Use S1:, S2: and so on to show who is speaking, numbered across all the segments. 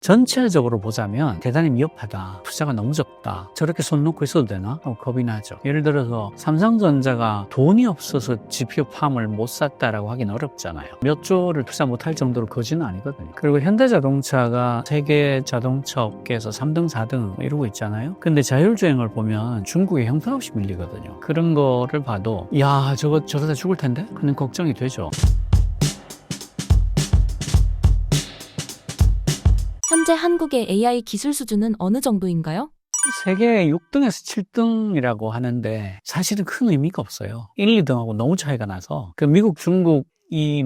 S1: 전체적으로 보자면 대단히 미흡하다. 투자가 너무 적다. 저렇게 손 놓고 있어도 되나? 겁이 나죠. 예를 들어서 삼성전자가 돈이 없어서 GPU 팜을 못 샀다라고 하긴 어렵잖아요. 몇 조를 투자 못할 정도로 거지는 아니거든요. 그리고 현대자동차가 세계 자동차 업계에서 3등, 4등 이러고 있잖아요. 근데 자율주행을 보면 중국에 형편없이 밀리거든요. 그런 거를 봐도 야, 저러다 죽을 텐데? 그런 걱정이 되죠.
S2: 현재 한국의 AI 기술 수준은 어느 정도인가요?
S1: 세계 6등에서 7등이라고 하는데 사실은 큰 의미가 없어요. 1, 2등하고 너무 차이가 나서 미국, 중국이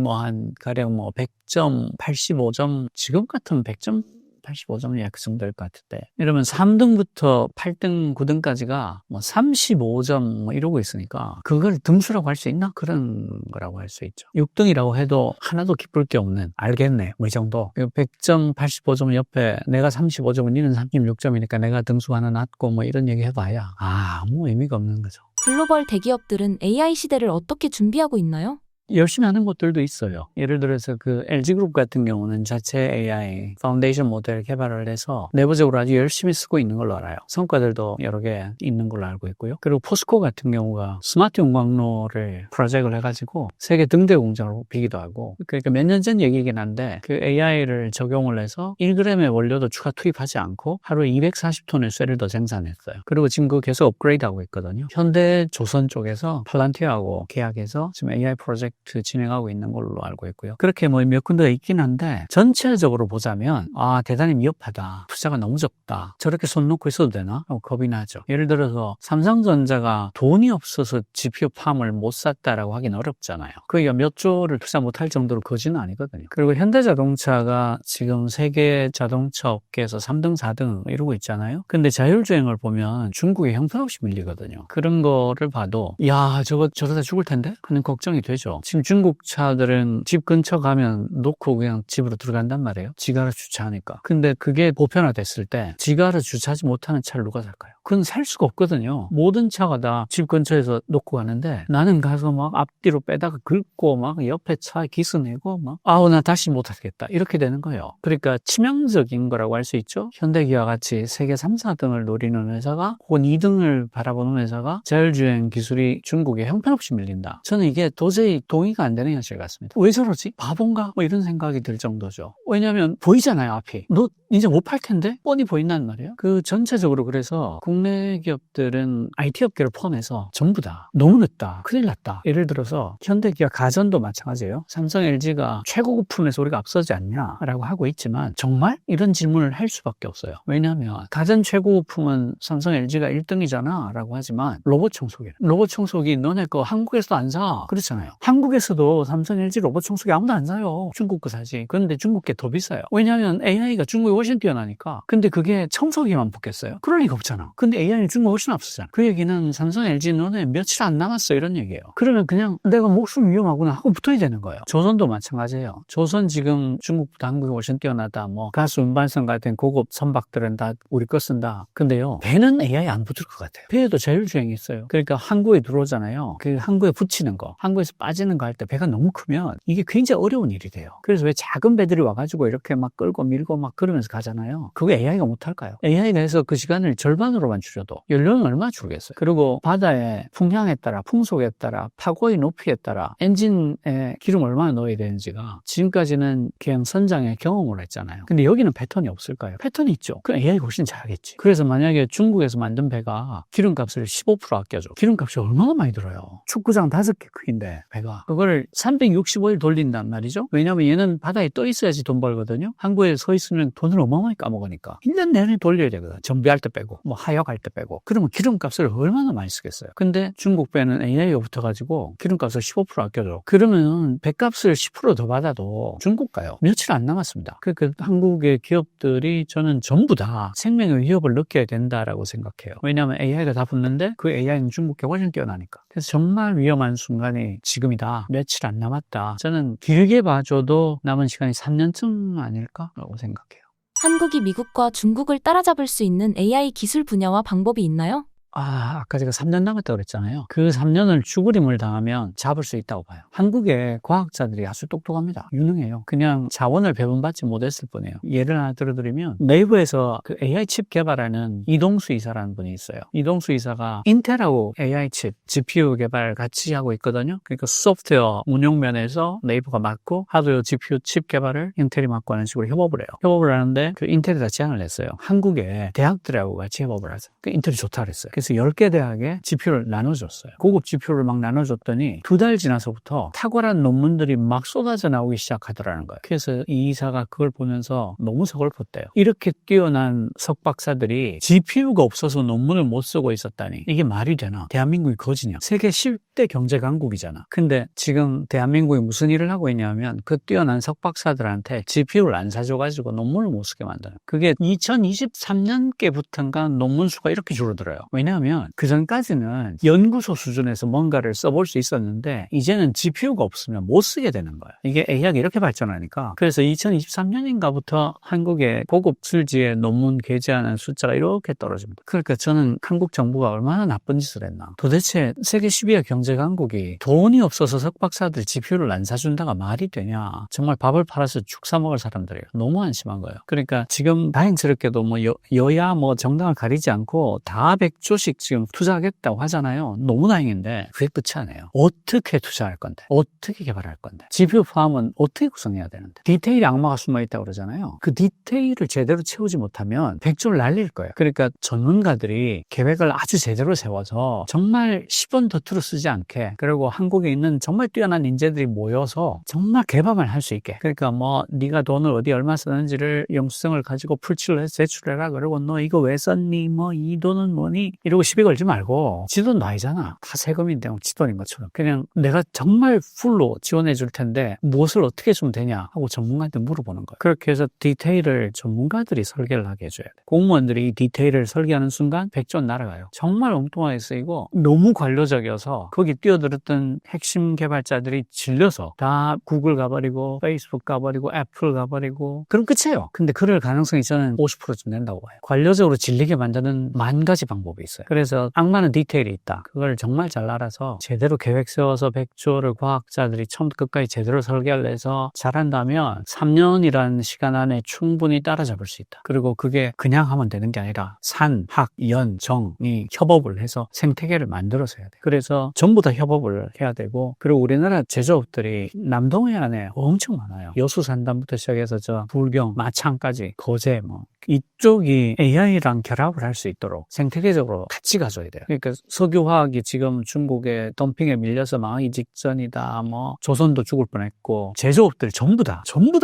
S1: 가령 100점, 85점, 지금 같으면 100점, 85점이 그 정도일 것 같은데 이러면 3등부터 8등, 9등까지가 35점 이러고 있으니까 그걸 등수라고 할 수 있나? 그런 거라고 할 수 있죠. 6등이라고 해도 하나도 기쁠 게 없는 알겠네 이 정도. 100점, 85점 옆에 내가 35점은 니는 36점이니까 내가 등수 하나 낮고 이런 얘기 해봐야 아무 의미가 없는 거죠.
S2: 글로벌 대기업들은 AI 시대를 어떻게 준비하고 있나요?
S1: 열심히 하는 것들도 있어요. 예를 들어서 LG그룹 같은 경우는 자체 AI 파운데이션 모델 개발을 해서 내부적으로 아주 열심히 쓰고 있는 걸로 알아요. 성과들도 여러 개 있는 걸로 알고 있고요. 그리고 포스코 같은 경우가 스마트 용광로를 프로젝트를 해가지고 세계 등대 공장을 뽑히기도 하고, 그러니까 몇 년 전 얘기이긴 한데 AI를 적용을 해서 1g의 원료도 추가 투입하지 않고 하루에 240톤의 쇠를 더 생산했어요. 그리고 지금 그거 계속 업그레이드하고 있거든요. 현대 조선 쪽에서 팔란티어하고 계약해서 지금 AI 프로젝트 진행하고 있는 걸로 알고 있고요. 그렇게 몇 군데가 있긴 한데 전체적으로 보자면 대단히 미흡하다. 투자가 너무 적다. 저렇게 손 놓고 있어도 되나? 겁이 나죠. 예를 들어서 삼성전자가 돈이 없어서 GPU 팜을 못 샀다라고 하긴 어렵잖아요. 그게 몇 조를 투자 못할 정도로 거지는 아니거든요. 그리고 현대자동차가 지금 세계 자동차 업계에서 3등, 4등 이러고 있잖아요. 근데 자율주행을 보면 중국에 형편없이 밀리거든요. 그런 거를 봐도 야, 저러다 죽을 텐데? 그런 걱정이 되죠. 지금 중국 차들은 집 근처 가면 놓고 그냥 집으로 들어간단 말이에요. 지가로 주차하니까. 근데 그게 보편화됐을 때 지가로 주차하지 못하는 차를 누가 살까요? 그건 살 수가 없거든요. 모든 차가 다 집 근처에서 놓고 가는데 나는 가서 앞뒤로 빼다가 긁고 옆에 차에 기스내고 나 다시 못하겠다. 이렇게 되는 거예요. 그러니까 치명적인 거라고 할 수 있죠. 현대기아와 같이 세계 3, 4등을 노리는 회사가 혹은 2등을 바라보는 회사가 자율주행 기술이 중국에 형편없이 밀린다. 저는 이게 도저히 동의가 안 되는 현실 같습니다. 왜 저러지? 바본가? 이런 생각이 들 정도죠. 왜냐하면 보이잖아요, 앞이. 너 이제 못 팔 텐데? 뻔히 보인단 말이에요. 전체적으로 그래서 국내 기업들은 IT 업계를 포함해서 전부 다 너무 늦다. 큰일 났다. 예를 들어서 현대기아 가전도 마찬가지예요. 삼성, LG가 최고급품에서 우리가 앞서지 않냐라고 하고 있지만 정말 이런 질문을 할 수밖에 없어요. 왜냐하면 가전 최고급품은 삼성, LG가 1등이잖아 라고 하지만 로봇 청소기 너네 거 한국에서도 안 사. 그렇잖아요. 한국에서도 삼성, LG 로봇 청소기 아무도 안 사요. 중국 거 사지. 그런데 중국 게 더 비싸요. 왜냐하면 AI가 중국에 훨씬 뛰어나니까. 근데 그게 청소기만 붙겠어요? 그럴 리가 없잖아. 근데 AI는 중국에 훨씬 앞서잖아. 그 얘기는 삼성, LG 너네 며칠 안 남았어 이런 얘기예요. 그러면 그냥 내가 목숨 위험하구나 하고 붙어야 되는 거예요. 조선도 마찬가지예요. 조선 지금 중국보다 한국이 훨씬 뛰어나다. 가스 운반선 같은 고급 선박들은 다 우리 거 쓴다. 근데요, 배는 AI 안 붙을 것 같아요. 배에도 자율주행이 있어요. 그러니까 항구에 들어오잖아요. 그 항구에 붙이는 거, 항구에서 빠지는 거 할 때 배가 너무 크면 이게 굉장히 어려운 일이 돼요. 그래서 왜 작은 배들이 와가지고 이렇게 끌고 밀고 그러면서 가잖아요. 그거 AI가 못할까요? AI가 해서 그 시간을 절반으로만 줄여도 연료는 얼마나 줄겠어요. 그리고 바다의 풍향에 따라, 풍속에 따라, 파고의 높이에 따라 엔진에 기름 얼마나 넣어야 되는지가 지금까지는 그냥 선장의 경험을 했잖아요. 근데 여기는 패턴이 없을까요? 패턴이 있죠. 그럼 AI가 훨씬 잘하겠지. 그래서 만약에 중국에서 만든 배가 기름값을 15% 아껴줘. 기름값이 얼마나 많이 들어요. 축구장 5개 크기인데 배가 그걸 365일 돌린단 말이죠. 왜냐하면 얘는 바다에 떠 있어야지 돈 벌거든요. 항구에 서 있으면 돈을 어마어마하게 까먹으니까 1년 내내 돌려야 되거든. 정비할 때 빼고 하역할 때 빼고. 그러면 기름값을 얼마나 많이 쓰겠어요. 근데 중국 배는 AI가 붙어가지고 기름값을 15% 아껴줘. 그러면 배값을 10% 더 받아도 중국 가요. 며칠 안 남았습니다. 그러니까 한국의 기업들이 저는 전부 다 생명의 위협을 느껴야 된다라고 생각해요. 왜냐하면 AI가 다 붙는데 그 AI는 중국계 훨씬 뛰어나니까. 그래서 정말 위험한 순간이 지금이다. 며칠 안 남았다. 저는 길게 봐줘도 남은 시간이 3년쯤 아닐까라고 생각해요.
S2: 한국이 미국과 중국을 따라잡을 수 있는 AI 기술 분야와 방법이 있나요?
S1: 아까 제가 3년 남았다고 그랬잖아요. 그 3년을 죽으림을 당하면 잡을 수 있다고 봐요. 한국의 과학자들이 아주 똑똑합니다. 유능해요. 그냥 자원을 배분받지 못했을 뿐이에요. 예를 하나 들어드리면 네이버에서 그 AI 칩 개발하는 이동수 이사라는 분이 있어요. 이동수 이사가 인텔하고 AI 칩, GPU 개발 같이 하고 있거든요. 그러니까 소프트웨어 운용면에서 네이버가 맡고 하드웨어 GPU 칩 개발을 인텔이 맡고 하는 식으로 협업을 해요. 협업을 하는데 그 인텔이 다 제안을 했어요. 한국의 대학들하고 같이 협업을 하자. 그 인텔이 좋다 그랬어요. 그래서 10개 대학에 GPU를 나눠줬어요. 고급 GPU를 막 나눠줬더니 2달 지나서부터 탁월한 논문들이 막 쏟아져 나오기 시작하더라는 거예요. 그래서 이 이사가 그걸 보면서 너무 서글펐대요. 이렇게 뛰어난 석박사들이 GPU가 없어서 논문을 못 쓰고 있었다니 이게 말이 되나? 대한민국이 거지냐? 세계 10대 경제 강국이잖아. 근데 지금 대한민국이 무슨 일을 하고 있냐면 그 뛰어난 석박사들한테 GPU를 안 사줘가지고 논문을 못 쓰게 만드는. 그게 2023년께부터인가 논문 수가 이렇게 줄어들어요. 왜냐하면 그 전까지는 연구소 수준에서 뭔가를 써볼 수 있었는데 이제는 GPU가 없으면 못 쓰게 되는 거예요. 이게 AI가 이렇게 발전하니까. 그래서 2023년인가부터 한국의 고급 술지의 논문 게재하는 숫자가 이렇게 떨어집니다. 그러니까 저는 한국 정부가 얼마나 나쁜 짓을 했나. 도대체 세계 10위의 경제 강국이 돈이 없어서 석박사들 GPU를 안 사준다가 말이 되냐. 정말 밥을 팔아서 죽 사먹을 사람들이에요. 너무 한심한 거예요. 그러니까 지금 다행스럽게도 뭐 여야 뭐 정당을 가리지 않고 다 100조씩 지금 투자하겠다고 하잖아요. 너무 다행인데 그게 끝이 아니에요. 어떻게 투자할 건데? 어떻게 개발할 건데? GPU 팜은 어떻게 구성해야 되는데? 디테일에 악마가 숨어있다고 그러잖아요. 그 디테일을 제대로 채우지 못하면 100조를 날릴 거예요. 그러니까 전문가들이 계획을 아주 제대로 세워서 정말 10원 더투로 쓰지 않게 그리고 한국에 있는 정말 뛰어난 인재들이 모여서 정말 개발만 할 수 있게 그러니까 뭐 네가 돈을 어디 얼마 쓰는지를 영수증을 가지고 풀칠을 해서 제출해라 그러고 너 이거 왜 썼니? 뭐 이 돈은 뭐니? 이러고 시비 걸지 말고 지 돈 나이잖아. 다 세금인데 지 돈인 것처럼 그냥 내가 정말 풀로 지원해 줄 텐데 무엇을 어떻게 해주면 되냐 하고 전문가한테 물어보는 거예요. 그렇게 해서 디테일을 전문가들이 설계를 하게 해줘야 돼. 공무원들이 이 디테일을 설계하는 순간 100조 날아가요. 정말 엉뚱하게 쓰이고 너무 관료적이어서 거기 뛰어들었던 핵심 개발자들이 질려서 다 구글 가버리고 페이스북 가버리고 애플 가버리고 그럼 끝이에요. 근데 그럴 가능성이 저는 50%쯤 된다고 봐요. 관료적으로 질리게 만드는 만 가지 방법이 있어요. 그래서 악마는 디테일이 있다. 그걸 정말 잘 알아서 제대로 계획 세워서 100조를 과학자들이 처음부터 끝까지 제대로 설계를 해서 잘한다면 3년이라는 시간 안에 충분히 따라잡을 수 있다. 그리고 그게 그냥 하면 되는 게 아니라 산, 학, 연, 정이 협업을 해서 생태계를 만들어서 해야 돼. 그래서 전부 다 협업을 해야 되고 그리고 우리나라 제조업들이 남동해안에 엄청 많아요. 여수 산단부터 시작해서 저 불경, 마창까지, 거제 뭐 이쪽이 AI랑 결합을 할 수 있도록 생태계적으로 같이 가져야 돼요. 그러니까 석유화학이 지금 중국의 덤핑에 밀려서 망하기 직전이다. 뭐 조선도 죽을 뻔했고 제조업들이 전부 다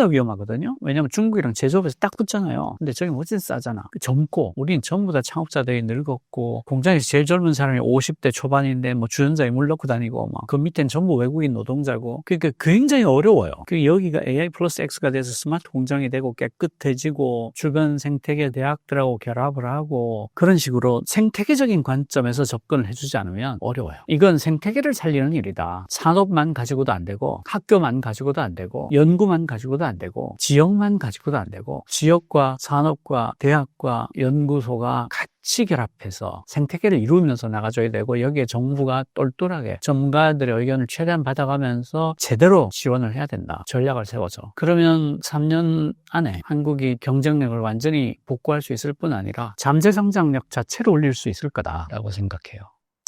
S1: 위험하거든요. 왜냐면 중국이랑 제조업에서 딱 붙잖아요. 근데 저기 멋진 싸잖아. 젊고 우린 전부 다 창업자들이 늙었고 공장에서 제일 젊은 사람이 50대 초반인데 뭐 주전자에 물 넣고 다니고 막 그 밑엔 전부 외국인 노동자고 그러니까 굉장히 어려워요. 여기가 AI 플러스 X가 돼서 스마트 공장이 되고 깨끗해지고 주변 생태계 대학들하고 결합을 하고 그런 식으로 생태계적인 관점에서 접근을 해주지 않으면 어려워요. 이건 생태계를 살리는 일이다. 산업만 가지고도 안 되고 학교만 가지고도 안 되고 연구만 가지고도 안 되고 지역만 가지고도 안 되고 지역과 산업과 대학과 연구소가 같이 결합해서 생태계를 이루면서 나가줘야 되고 여기에 정부가 똘똘하게 전문가들의 의견을 최대한 받아가면서 제대로 지원을 해야 된다. 전략을 세워서. 그러면 3년 안에 한국이 경쟁력을 완전히 복구할 수 있을 뿐 아니라 잠재 성장력 자체를 올릴 수 있을 거다라고 생각해요.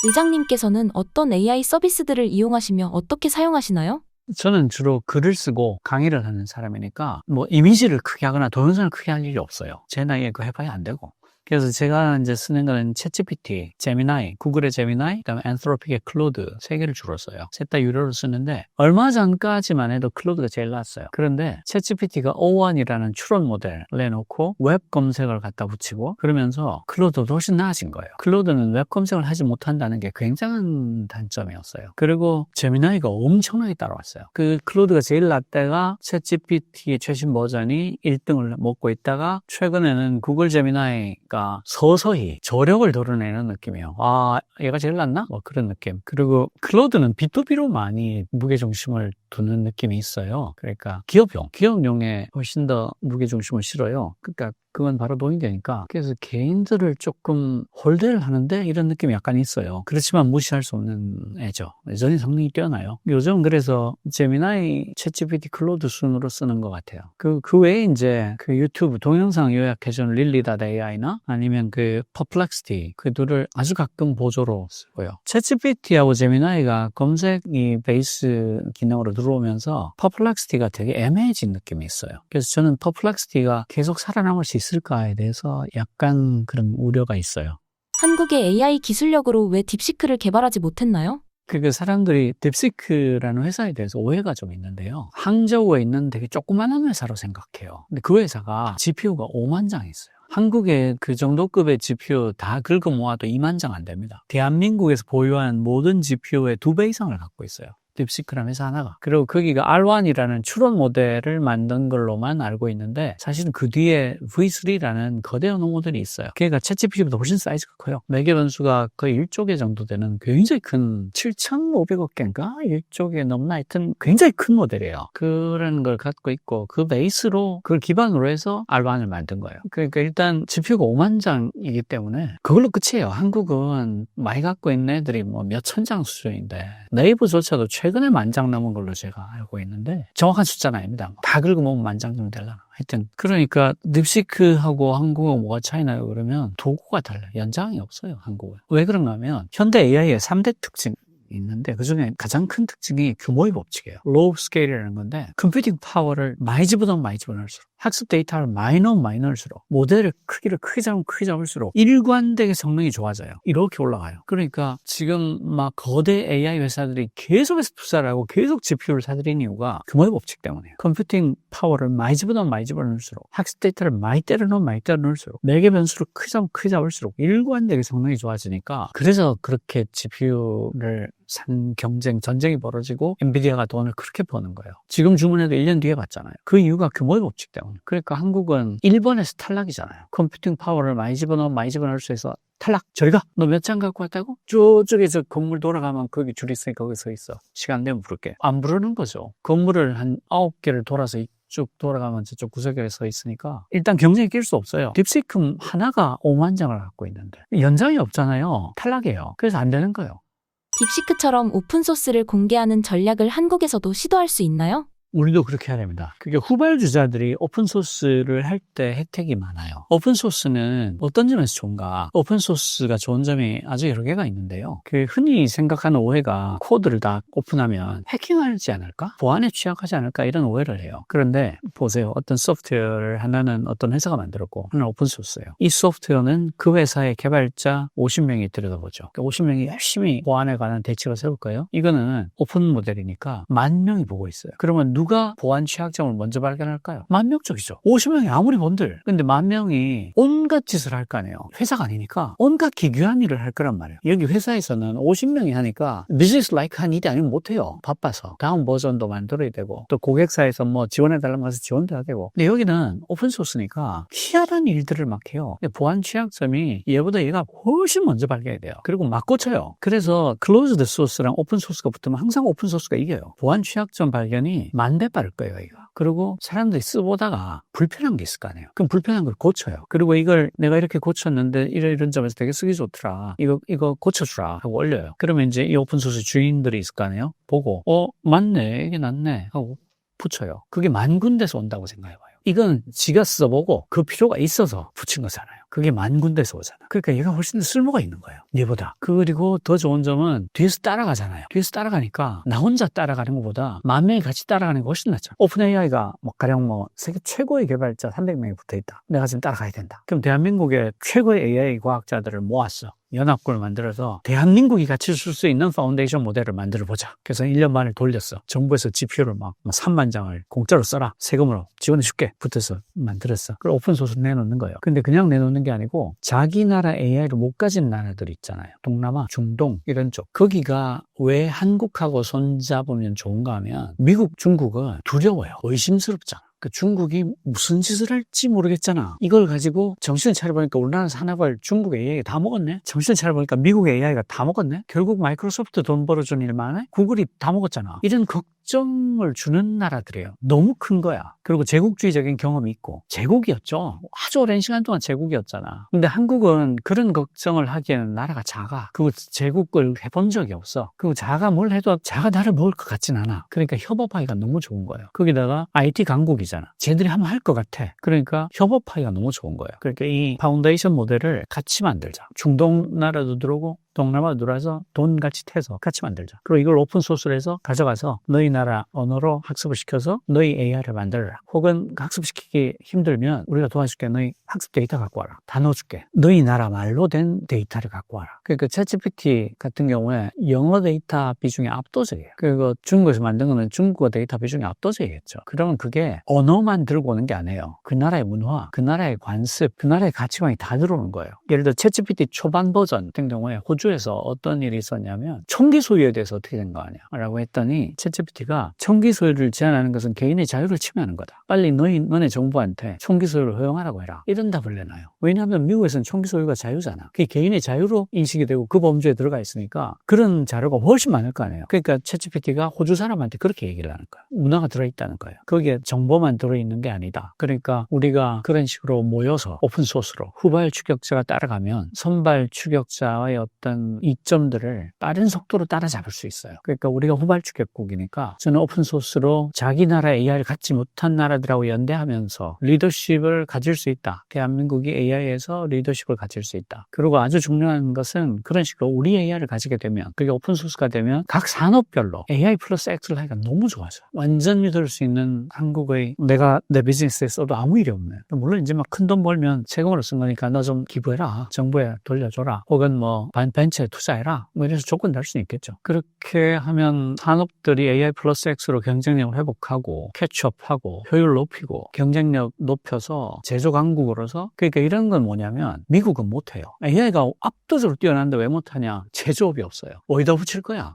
S2: 의장님께서는 어떤 AI 서비스들을 이용하시며 어떻게 사용하시나요?
S1: 저는 주로 글을 쓰고 강의를 하는 사람이니까 뭐 이미지를 크게 하거나 동영상을 크게 할 일이 없어요. 제 나이에 그거 해봐야 안 되고. 그래서 제가 이제 쓰는 거는 챗GPT, 제미나이, 구글의 제미나이, 그다음에 앤thropic의 클로드 세 개를 주로 써요. 셋 다 유료로 쓰는데 얼마 전까지만 해도 클로드가 제일 낫어요. 그런데 챗GPT가 O1이라는 추론 모델을 내놓고 웹 검색을 갖다 붙이고 그러면서 클로드도 훨씬 나아진 거예요. 클로드는 웹 검색을 하지 못한다는 게 굉장한 단점이었어요. 그리고 제미나이가 엄청나게 따라왔어요. 그 클로드가 제일 낫다가 챗GPT의 최신 버전이 1등을 먹고 있다가 최근에는 구글 제미나이가 서서히 저력을 드러내는 느낌이에요. 아, 얘가 제일 낫나? 뭐 그런 느낌. 그리고 클로드는 B2B로 많이 무게중심을 두는 느낌이 있어요. 그러니까 기업용에 훨씬 더 무게중심을 실어요. 그러니까 그건 바로 동의되니까 그래서 개인들을 조금 홀대를 하는데 이런 느낌이 약간 있어요. 그렇지만 무시할 수 없는 애죠. 여전히 성능이 뛰어나요. 요즘 그래서 제미나이, 챗GPT, 클로드 순으로 쓰는 것 같아요. 그 외에 이제 그 유튜브 동영상 요약해주는 릴리.ai나 아니면 그 퍼플렉시티 그 둘을 아주 가끔 보조로 쓰고요. 챗GPT하고 제미나이가 검색이 베이스 기능으로 들어오면서 퍼플렉시티가 되게 애매해진 느낌이 있어요. 그래서 저는 퍼플렉시티가 계속 살아남을 수 있을까에 대해서 약간 그런 우려가 있어요.
S2: 한국의 AI 기술력으로 왜 딥시크를 개발하지 못했나요?
S1: 그 사람들이 딥시크라는 회사에 대해서 오해가 좀 있는데요. 항저우에 있는 되게 조그만한 회사로 생각해요. 근데 그 회사가 GPU가 5만 장 있어요. 한국에 그 정도급의 GPU 다 긁어 모아도 2만 장 안 됩니다. 대한민국에서 보유한 모든 GPU의 2배 이상을 갖고 있어요. 딥시크라는 회사 하나가. 그리고 거기가 R1이라는 추론 모델을 만든 걸로만 알고 있는데 사실은 그 뒤에 V3라는 거대한 모델이 있어요. 걔가 챗GPT보다 훨씬 사이즈가 커요. 매개 변수가 거의 1조개 정도 되는 굉장히 큰 7,500억 개인가? 1조개 넘나 하여튼 굉장히 큰 모델이에요. 그런 걸 갖고 있고 그 베이스로 그걸 기반으로 해서 R1을 만든 거예요. 그러니까 일단 GPU가 5만 장이기 때문에 그걸로 끝이에요. 한국은 많이 갖고 있는 애들이 뭐 몇천 장 수준인데 네이버조차도 최근에 10,000장 넘은 걸로 제가 알고 있는데 정확한 숫자는 아닙니다. 다 긁어보면 10,000장 정도 되려나. 하여튼 그러니까 딥시크하고 한국은 뭐가 차이나요? 그러면 도구가 달라요. 연장이 없어요. 한국은. 왜 그런가 하면 현대 AI의 3대 특징 있는데 그중에 가장 큰 특징이 규모의 법칙이에요. 로우 스케일이라는 건데 컴퓨팅 파워를 많이 집어넣으면 많이 집어넣을수록 학습 데이터를 많이 넣으면 많이 넣을수록 모델의 크기를 크게 잡으면 크게 잡을수록 일관되게 성능이 좋아져요. 이렇게 올라가요. 그러니까 지금 막 거대 AI 회사들이 계속해서 투자를 하고 계속 GPU를 사들인 이유가 규모의 법칙 때문이에요. 컴퓨팅 파워를 많이 집어넣으면 많이 집어넣을수록 학습 데이터를 많이 때려 넣으면 많이 때려 넣을수록 매개 변수를 크게 잡으면 크게 잡을수록 일관되게 성능이 좋아지니까 그래서 그렇게 GPU를 산 전쟁이 벌어지고 엔비디아가 돈을 그렇게 버는 거예요. 지금 주문해도 1년 뒤에 받잖아요. 그 이유가 규모의 법칙 때문에. 그러니까 한국은 일본에서 탈락이잖아요. 컴퓨팅 파워를 많이 집어넣으면 많이 집어넣을 수 있어. 탈락. 저리 가. 너 몇 장 갖고 왔다고? 저쪽에서 건물 돌아가면 거기 줄 있으니까 거기 서 있어. 시간 되면 부를게. 안 부르는 거죠. 건물을 한 9개를 돌아서 쭉 돌아가면 저쪽 구석에 서 있으니까 일단 경쟁에 낄 수 없어요. 딥시크 하나가 5만 장을 갖고 있는데 연장이 없잖아요. 탈락이에요. 그래서 안 되는 거예요.
S2: 딥시크처럼 오픈소스를 공개하는 전략을 한국에서도 시도할 수 있나요?
S1: 우리도 그렇게 해야 됩니다. 그게 후발주자들이 오픈소스를 할 때 혜택이 많아요. 오픈소스는 어떤 점에서 좋은가? 오픈소스가 좋은 점이 아주 여러 개가 있는데요. 그 흔히 생각하는 오해가 코드를 다 오픈하면 해킹하지 않을까? 보안에 취약하지 않을까? 이런 오해를 해요. 그런데 보세요. 어떤 소프트웨어를 하나는 어떤 회사가 만들었고 하나는 오픈소스예요. 이 소프트웨어는 그 회사의 개발자 50명이 들여다보죠. 50명이 열심히 보안에 관한 대책을 세울 거예요. 이거는 오픈 모델이니까 10,000명이 보고 있어요. 그러면 누가 보안 취약점을 먼저 발견할까요? 10,000명 쪽이죠. 50명이 아무리 본들. 근데 10,000명이 온갖 짓을 할 거 아니에요. 회사가 아니니까 온갖 기괴한 일을 할 거란 말이에요. 여기 회사에서는 50명이 하니까 비즈니스 라이크한 일이 아니면 못해요. 바빠서. 다음 버전도 만들어야 되고 또 고객사에서 뭐 지원해달라면 가서 지원도 해야 되고. 근데 여기는 오픈소스니까 희한한 일들을 막 해요. 보안 취약점이 얘보다 얘가 훨씬 먼저 발견해야 돼요. 그리고 막 고쳐요. 그래서 클로즈드 소스랑 오픈소스가 붙으면 항상 오픈소스가 이겨요. 보안 취약점 발견이 10,000배 빠를 거예요, 이거. 그리고 사람들이 쓰보다가 불편한 게 있을 거 아니에요. 그럼 불편한 걸 고쳐요. 그리고 이걸 내가 이렇게 고쳤는데 이런 점에서 되게 쓰기 좋더라. 이거 고쳐주라 하고 올려요. 그러면 이제 이 오픈소스 주인들이 있을 거 아니에요. 보고 맞네, 이게 낫네 하고 붙여요. 그게 10,000군데서 온다고 생각해봐요. 이건 지가 써보고 그 필요가 있어서 붙인 거잖아요. 그게 10,000군데서 오잖아. 그러니까 얘가 훨씬 더 쓸모가 있는 거예요. 얘보다. 그리고 더 좋은 점은 뒤에서 따라가잖아요. 뒤에서 따라가니까 나 혼자 따라가는 것보다 10,000명이 같이 따라가는 게 훨씬 낫죠. 오픈 AI가 가령 세계 최고의 개발자 300명이 붙어있다. 내가 지금 따라가야 된다. 그럼 대한민국의 최고의 AI 과학자들을 모았어. 연합군을 만들어서 대한민국이 같이 쓸 수 있는 파운데이션 모델을 만들어보자. 그래서 1년 만에 돌렸어. 정부에서 GPU를 막 30,000장을 공짜로 써라. 세금으로 지원해줄게. 붙어서 만들었어. 그걸 오픈소스 내놓는 거예요. 근데 그냥 내놓는 게 아니고 자기 나라 AI를 못 가진 나라들 있잖아요. 동남아, 중동 이런 쪽. 거기가 왜 한국하고 손잡으면 좋은가 하면 미국, 중국은 두려워요. 의심스럽잖아. 그 중국이 무슨 짓을 할지 모르겠잖아. 이걸 가지고 정신을 차려보니까 우리나라 산업을 중국 AI가 다 먹었네. 정신을 차려보니까 미국 AI가 다 먹었네. 결국 마이크로소프트 돈 벌어준 일만 해? 구글이 다 먹었잖아. 이런 장점을 주는 나라들이에요. 너무 큰 거야. 그리고 제국주의적인 경험이 있고 제국이었죠. 아주 오랜 시간 동안 제국이었잖아. 근데 한국은 그런 걱정을 하기에는 나라가 작아. 그리고 제국을 해본 적이 없어. 그리고 자가 뭘 해도 자가 나를 먹을 것 같진 않아. 그러니까 협업하기가 너무 좋은 거예요. 거기다가 IT 강국이잖아. 쟤들이 하면 할 것 같아. 그러니까 협업하기가 너무 좋은 거예요. 그러니까 이 파운데이션 모델을 같이 만들자. 중동 나라도 들어오고 동남아도 들어와서 돈 같이 태서 같이 만들자. 그리고 이걸 오픈소스로 해서 가져가서 너희 나라 언어로 학습을 시켜서 너희 AI를 만들어라. 혹은 학습시키기 힘들면 우리가 도와줄게. 너희 학습 데이터 갖고 와라. 다 넣어줄게. 너희 나라 말로 된 데이터를 갖고 와라. 그러니까 챗GPT 같은 경우에 영어 데이터 비중이 압도적이에요. 그리고 중국에서 만든 거는 중국어 데이터 비중이 압도적이겠죠. 그러면 그게 언어만 들고 오는 게 아니에요. 그 나라의 문화, 그 나라의 관습, 그 나라의 가치관이 다 들어오는 거예요. 예를 들어 챗GPT 초반 버전 같은 경우에 호주에서 어떤 일이 있었냐면 총기 소유에 대해서 어떻게 된 거 아니야? 라고 했더니 챗GPT가 총기 소유를 제한하는 것은 개인의 자유를 침해하는 거다. 빨리 너네 정부한테 총기 소유를 허용하라고 해라. 이런 답을 내놔요. 왜냐하면 미국에서는 총기 소유가 자유잖아. 그게 개인의 자유로 인식이 되고 그 범주에 들어가 있으니까 그런 자료가 훨씬 많을 거 아니에요. 그러니까 챗GPT가 호주 사람한테 그렇게 얘기를 하는 거야. 문화가 들어있다는 거예요. 거기에 정보만 들어있는 게 아니다. 그러니까 우리가 그런 식으로 모여서 오픈소스로 후발 추격자가 따라가면 선발 추격자의 어떤 이점들을 빠른 속도로 따라잡을 수 있어요. 그러니까 우리가 후발 추격국이니까 저는 오픈소스로 자기 나라 AI를 갖지 못한 나라들하고 연대하면서 리더십을 가질 수 있다. 대한민국이 AI에서 리더십을 가질 수 있다. 그리고 아주 중요한 것은 그런 식으로 우리 AI를 가지게 되면 그게 오픈소스가 되면 각 산업별로 AI 플러스 X를 하기가 너무 좋아져. 완전 믿을 수 있는 한국의 내가 내 비즈니스에 써도 아무 일이 없네. 물론 이제 막 큰 돈 벌면 세금으로 쓴 거니까 너 좀 기부해라. 정부에 돌려줘라. 혹은 뭐 벤처에 투자해라. 뭐 이래서 조건 달 수는 있겠죠. 그렇게 하면 산업들이 AI 플러스 X로 경쟁력을 회복하고 캐치업하고 효율 높이고 경쟁력 높여서 제조 강국으로서 그러니까 이런 건 뭐냐면 미국은 못해요. AI가 압도적으로 뛰어난데 왜 못하냐? 제조업이 없어요. 어디다 붙일 거야?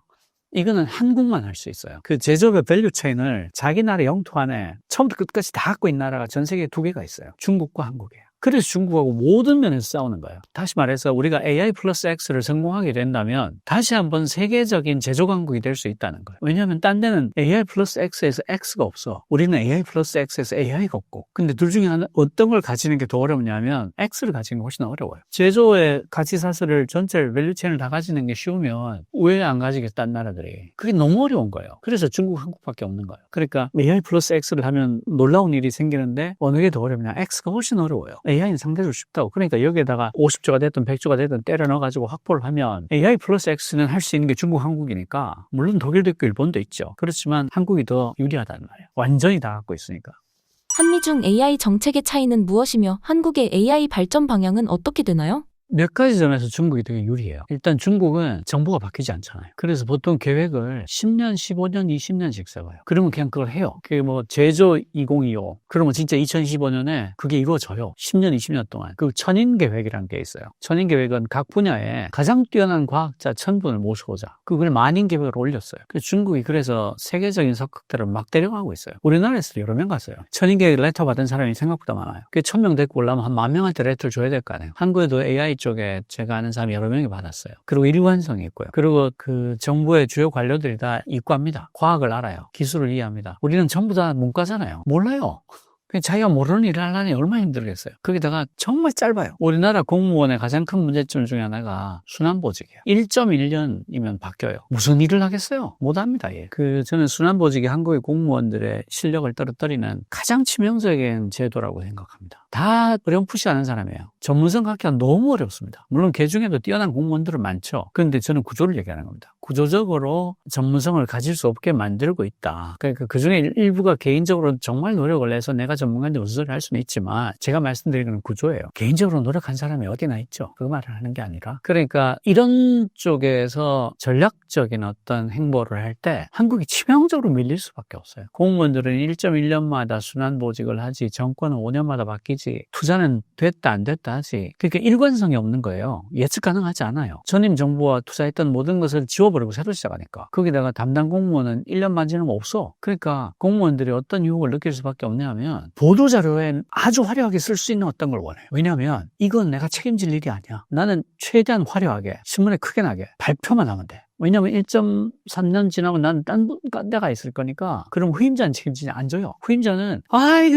S1: 이거는 한국만 할 수 있어요. 그 제조업의 밸류 체인을 자기 나라 영토 안에 처음부터 끝까지 다 갖고 있는 나라가 전 세계에 2개가 있어요. 중국과 한국이에요. 그래서 중국하고 모든 면에서 싸우는 거예요. 다시 말해서 우리가 AI 플러스 X를 성공하게 된다면 다시 한번 세계적인 제조 강국이 될 수 있다는 거예요. 왜냐하면 딴 데는 AI 플러스 X에서 X가 없어. 우리는 AI 플러스 X에서 AI가 없고. 근데 둘 중에 하나 어떤 걸 가지는 게 더 어렵냐면 X를 가지는 게 훨씬 어려워요. 제조의 가치 사슬을 전체 밸류체인을 다 가지는 게 쉬우면 왜 안 가지겠어 딴 나라들이. 그게 너무 어려운 거예요. 그래서 중국, 한국밖에 없는 거예요. 그러니까 AI 플러스 X를 하면 놀라운 일이 생기는데 어느 게 더 어렵냐. X가 훨씬 어려워요. AI는 상대적으로 쉽다고. 그러니까 여기에다가 50조가 됐든 100조가 됐든 때려 넣어가지고 확보를 하면 AI 플러스 X는 할 수 있는 게 중국, 한국이니까 물론 독일도 있고 일본도 있죠. 그렇지만 한국이 더 유리하단 말이에요. 완전히 다 갖고 있으니까.
S2: 한미중 AI 정책의 차이는 무엇이며 한국의 AI 발전 방향은 어떻게 되나요?
S1: 몇 가지 점에서 중국이 되게 유리해요. 일단 중국은 정부가 바뀌지 않잖아요. 그래서 보통 계획을 10년, 15년, 20년씩 세워요. 그러면 그냥 그걸 해요. 그게 뭐 제조 2025. 그러면 진짜 2025년에 그게 이루어져요. 10년, 20년 동안. 그 천인 계획이라는 게 있어요. 천인 계획은 각 분야에 가장 뛰어난 과학자 1000분을 모셔오자. 그걸 만인 계획으로 올렸어요. 그래서 중국이 그래서 세계적인 석학들을 막 데려가고 있어요. 우리나라에서도 여러 명 갔어요. 천인 계획 레터 받은 사람이 생각보다 많아요. 그게 1000명 데리고 올라면 한 10,000명한테 레터를 줘야 될 거 아니에요. 한국에도 AI 쪽에 제가 아는 사람이 여러 명이 받았어요. 그리고 일관성이 있고요. 그리고 그 정부의 주요 관료들이 다 이과입니다. 과학을 알아요. 기술을 이해합니다. 우리는 전부 다 문과잖아요. 몰라요. 그냥 자기가 모르는 일을 하려니 얼마나 힘들겠어요. 거기다가 정말 짧아요. 우리나라 공무원의 가장 큰 문제점 중에 하나가 순환보직이에요. 1.1년이면 바뀌어요. 무슨 일을 하겠어요? 못합니다. 예. 저는 순환보직이 한국의 공무원들의 실력을 떨어뜨리는 가장 치명적인 제도라고 생각합니다. 다 어렴풋이 아는 사람이에요. 전문성 갖기가 너무 어렵습니다. 물론 그 중에도 뛰어난 공무원들은 많죠. 그런데 저는 구조를 얘기하는 겁니다. 구조적으로 전문성을 가질 수 없게 만들고 있다. 그러니까 그 중에 일부가 개인적으로 정말 노력을 해서 내가 전문가인데 무슨 소리를 할 수는 있지만 제가 말씀드리는 건 구조예요. 개인적으로 노력한 사람이 어디나 있죠. 그 말을 하는 게 아니라. 그러니까 이런 쪽에서 전략적인 어떤 행보를 할 때 한국이 치명적으로 밀릴 수밖에 없어요. 공무원들은 1.1년마다 순환보직을 하지 정권은 5년마다 바뀌지 투자는 됐다 안 됐다 하지. 그러니까 일관성이 없는 거예요. 예측 가능하지 않아요. 전임 정부와 투자했던 모든 것을 지워버리고 새로 시작하니까. 거기다가 담당 공무원은 1년만 지나면 없어. 그러니까 공무원들이 어떤 유혹을 느낄 수밖에 없냐면 보도자료에 아주 화려하게 쓸 수 있는 어떤 걸 원해요. 왜냐하면 이건 내가 책임질 일이 아니야. 나는 최대한 화려하게 신문에 크게 나게 발표만 하면 돼. 왜냐면 1.3년 지나고 난 딴 데가 있을 거니까 그럼 후임자는 책임지지 안 져요. 후임자는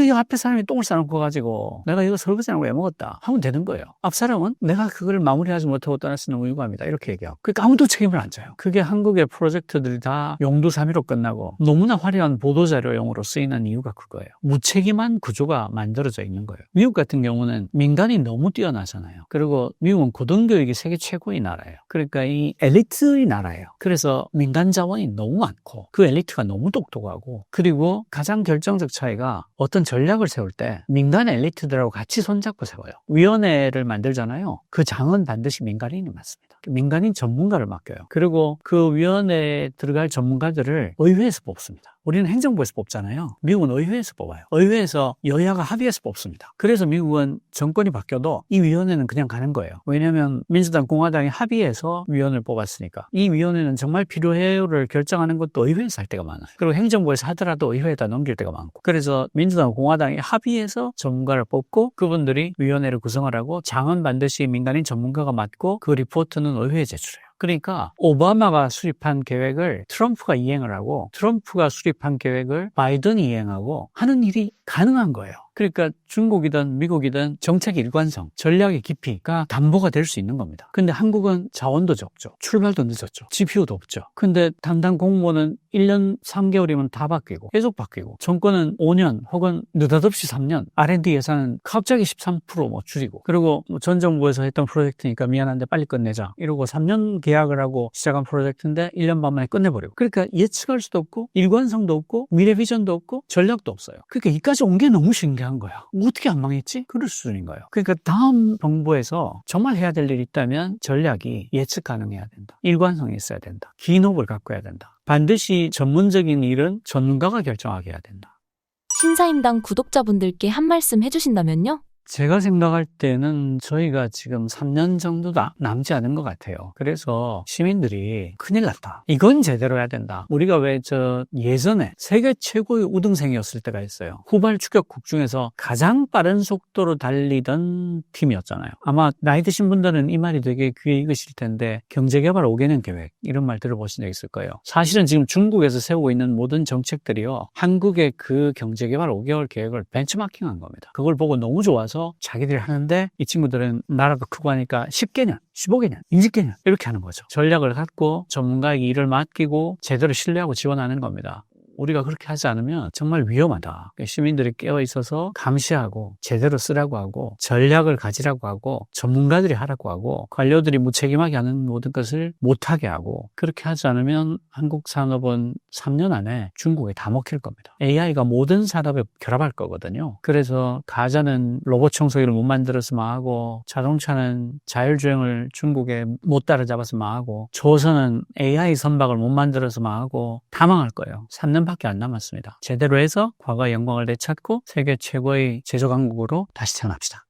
S1: 이거 앞에 사람이 똥을 싸놓고 가지고 내가 이거 설거지하는 거 왜 먹었다 하면 되는 거예요. 앞 사람은 내가 그걸 마무리하지 못하고 떠났으니 너무 유감이다 이렇게 얘기하고 그러니까 아무도 책임을 안 져요. 그게 한국의 프로젝트들이 다 용두사미로 끝나고 너무나 화려한 보도자료용으로 쓰이는 이유가 그거예요. 무책임한 구조가 만들어져 있는 거예요. 미국 같은 경우는 민간이 너무 뛰어나잖아요. 그리고 미국은 고등교육이 세계 최고의 나라예요. 그러니까 이 엘리트의 나라예요. 그래서 민간 자원이 너무 많고 그 엘리트가 너무 똑똑하고 그리고 가장 결정적 차이가 어떤 전략을 세울 때 민간 엘리트들하고 같이 손잡고 세워요. 위원회를 만들잖아요. 그 장은 반드시 민간인이 맡습니다. 민간인 전문가를 맡겨요. 그리고 그 위원회에 들어갈 전문가들을 의회에서 뽑습니다. 우리는 행정부에서 뽑잖아요. 미국은 의회에서 뽑아요. 의회에서 여야가 합의해서 뽑습니다. 그래서 미국은 정권이 바뀌어도 이 위원회는 그냥 가는 거예요. 왜냐하면 민주당, 공화당이 합의해서 위원을 뽑았으니까. 이 위원회는 정말 필요해요를 결정하는 것도 의회에서 할 때가 많아요. 그리고 행정부에서 하더라도 의회에다 넘길 때가 많고. 그래서 민주당, 공화당이 합의해서 전문가를 뽑고 그분들이 위원회를 구성하라고 장은 반드시 민간인 전문가가 맡고 그 리포트는 의회에 제출해요. 그러니까 오바마가 수립한 계획을 트럼프가 이행을 하고 트럼프가 수립한 계획을 바이든이 이행하고 하는 일이 가능한 거예요. 그러니까 중국이든 미국이든 정책의 일관성, 전략의 깊이가 담보가 될 수 있는 겁니다. 근데 한국은 자원도 적죠. 출발도 늦었죠. GPU도 없죠. 근데 담당 공무원은 1년 3개월이면 다 바뀌고 계속 바뀌고 정권은 5년 혹은 느닷없이 3년 R&D 예산은 갑자기 13% 줄이고 그리고 전 정부에서 했던 프로젝트니까 미안한데 빨리 끝내자 이러고 3년 계약을 하고 시작한 프로젝트인데 1년 반 만에 끝내버리고 그러니까 예측할 수도 없고 일관성도 없고 미래 비전도 없고 전략도 없어요. 그러니까 이까지 온 게 너무 신기한 거야. 어떻게 안 망했지? 그럴 수준인 거예요. 그러니까 다음 정부에서 정말 해야 될 일이 있다면 전략이 예측 가능해야 된다. 일관성이 있어야 된다. 기인업을 갖고 해야 된다. 반드시 전문적인 일은 전문가가 결정하게 해야 된다.
S2: 신사임당 구독자분들께 한 말씀 해주신다면요?
S1: 제가 생각할 때는 저희가 지금 3년 정도 남지 않은 것 같아요. 그래서 시민들이 큰일 났다. 이건 제대로 해야 된다. 우리가 왜 예전에 세계 최고의 우등생이었을 때가 있어요. 후발 추격국 중에서 가장 빠른 속도로 달리던 팀이었잖아요. 아마 나이 드신 분들은 이 말이 되게 귀에 익으실 텐데 경제개발 5개년 계획 이런 말 들어보신 적 있을 거예요. 사실은 지금 중국에서 세우고 있는 모든 정책들이요. 한국의 그 경제개발 5개월 계획을 벤치마킹한 겁니다. 그걸 보고 너무 좋아서 자기들이 하는데 이 친구들은 나라도 크고 하니까 10개년, 15개년, 20개년 이렇게 하는 거죠. 전략을 갖고 전문가에게 일을 맡기고 제대로 신뢰하고 지원하는 겁니다. 우리가 그렇게 하지 않으면 정말 위험하다. 시민들이 깨어있어서 감시하고 제대로 쓰라고 하고 전략을 가지라고 하고 전문가들이 하라고 하고 관료들이 무책임하게 하는 모든 것을 못하게 하고 그렇게 하지 않으면 한국 산업은 3년 안에 중국에 다 먹힐 겁니다. AI가 모든 산업에 결합할 거거든요. 그래서 가자는 로봇 청소기를 못 만들어서 망하고 자동차는 자율주행을 중국에 못 따라잡아서 망하고 조선은 AI 선박을 못 만들어서 망하고 다 망할 거예요. 3년밖에 안 남았습니다. 제대로 해서 과거의 영광을 되찾고 세계 최고의 제조 강국으로 다시 태어납시다.